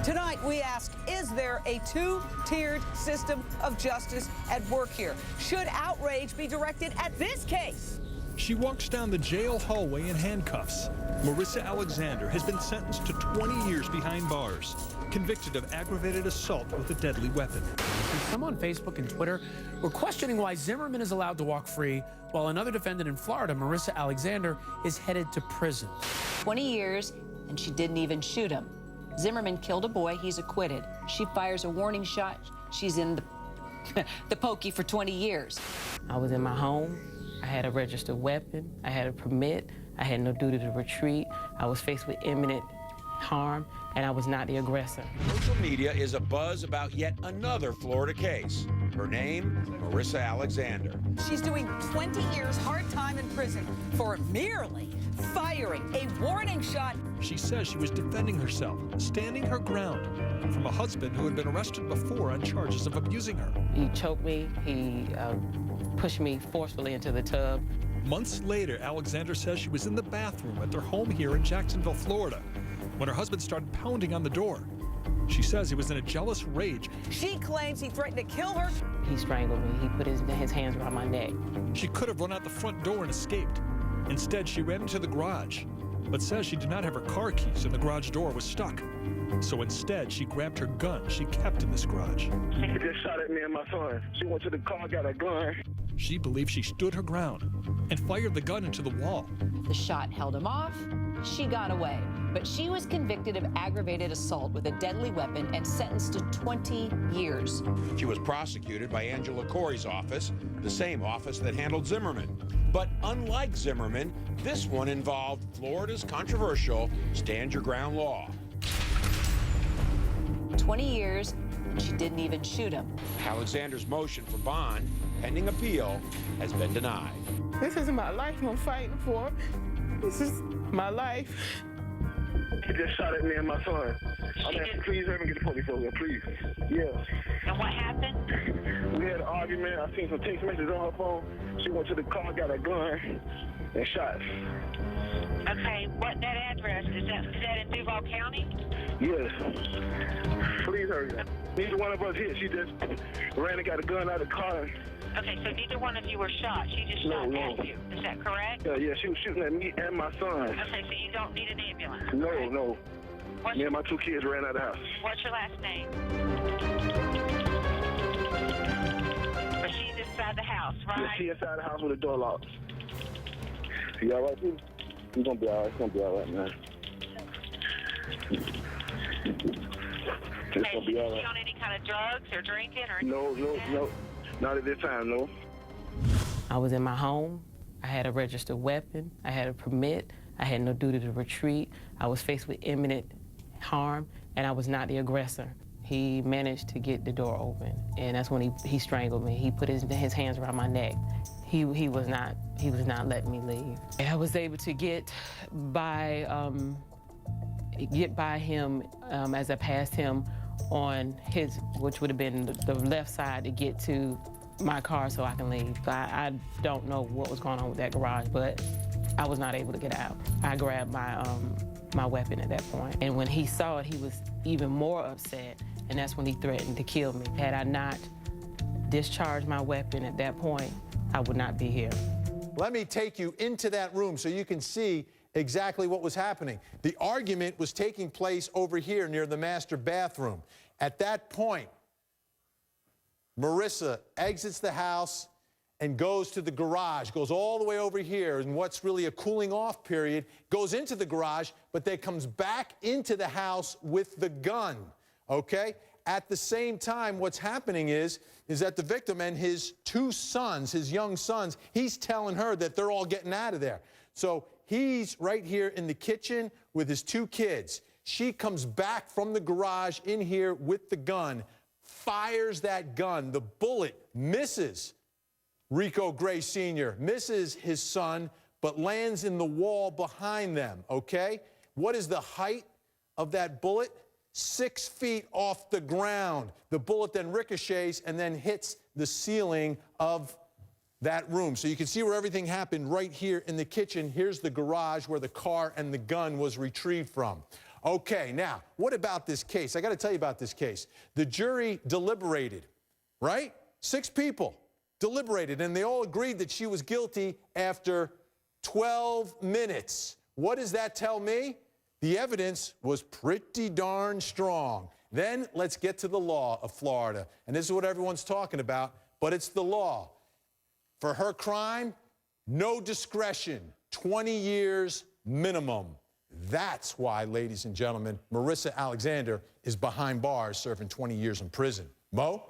Tonight, we ask, is there a two-tiered system of justice at work here? Should outrage be directed at this case? She walks down the jail hallway in handcuffs. Marissa Alexander has been sentenced to 20 years behind bars, convicted of aggravated assault with a deadly weapon. Some on Facebook and Twitter were questioning why Zimmerman is allowed to walk free, while another defendant in Florida, Marissa Alexander, is headed to prison. 20 years, and she didn't even shoot him. Zimmerman killed a boy. He's acquitted. She fires a warning shot. She's in the pokey for 20 years. I was in my home. I had a registered weapon. I had a permit. I had no duty to retreat. I was faced with imminent harm, and I was not the aggressor. Social media is abuzz about yet another Florida case. Her name, Marissa Alexander. She's doing 20 years hard time in prison for merely firing a warning shot. She says she was defending herself, standing her ground from a husband who had been arrested before on charges of abusing her. He choked me. He pushed me forcefully into the tub. Months later, Alexander says she was in the bathroom at their home here in Jacksonville, Florida, when her husband started pounding on the door. She says he was in a jealous rage. She claims he threatened to kill her. He strangled me. He put his hands around my neck. She could have run out the front door and escaped. Instead, she ran into the garage, but says she did not have her car keys and the garage door was stuck. So instead, she grabbed her gun she kept in this garage. She just shot at me and my son. She went to the car, got a gun. She believes she stood her ground and fired the gun into the wall. The shot held him off. She got away. But she was convicted of aggravated assault with a deadly weapon and sentenced to 20 years. She was prosecuted by Angela Corey's office, the same office that handled Zimmerman. But unlike Zimmerman, this one involved Florida's controversial Stand Your Ground law. 20 years, and she didn't even shoot him. Alexander's motion for bond, pending appeal, has been denied. This is my life I'm fighting for. This is my life. She just shot at me and my son. Please let me get the police over here, please. Yeah. And what happened? We had an argument. I seen some text messages on her phone. She went to the car, got a gun, and shot. Okay, what that address? Is that in Duval County? Yes. Please hurry up. Neither one of us here. She just ran and got a gun out of the car. Okay, so neither one of you were shot. She just shot at you. Is that correct? Yeah, she was shooting at me and my son. Okay, so you don't need an ambulance? No, right? no. Me and my two kids ran out of the house. What's your last name? But she's inside the house, right? Yeah, she's inside the house with the door locked. You all right, too? You're going to be all right. It's going to be all right, man. It's going to be all right. Is she on any kind of drugs or drinking or anything? No. Not at this time, no. I was in my home. I had a registered weapon. I had a permit. I had no duty to retreat. I was faced with imminent harm, and I was not the aggressor. He managed to get the door open, and that's when he strangled me. He put his hands around my neck. He was not letting me leave. And I was able to get by him as I passed him on his, which would have been the left side, to get to my car so I can leave. I don't know what was going on with that garage, but I was not able to get out. I grabbed my weapon at that point. And when he saw it, he was even more upset, and that's when he threatened to kill me. Had I not discharged my weapon at that point, I would not be here. Let me take you into that room so you can see exactly what was happening. The argument was taking place over here near the master bathroom. At that point, Marissa exits the house and goes to the garage, goes all the way over here in what's really a cooling off period, goes into the garage, but then comes back into the house with the gun, okay? At the same time, what's happening is that the victim and his two sons, his young sons, he's telling her that they're all getting out of there. So he's right here in the kitchen with his two kids. She comes back from the garage in here with the gun, fires that gun. The bullet misses Rico Gray Sr., misses his son, but lands in the wall behind them, okay? What is the height of that bullet? 6 feet off the ground. The bullet then ricochets and then hits the ceiling of that room. So you can see where everything happened right here in the kitchen. Here's the garage where the car and the gun was retrieved from. Okay, now, what about this case? I got to tell you about this case. The jury deliberated, right? 6 people deliberated, and they all agreed that she was guilty after 12 minutes. What does that tell me? The evidence was pretty darn strong. Then let's get to the law of Florida. And this is what everyone's talking about, but it's the law. For her crime, no discretion, 20 years minimum. That's why, ladies and gentlemen, Marissa Alexander is behind bars serving 20 years in prison. Mo?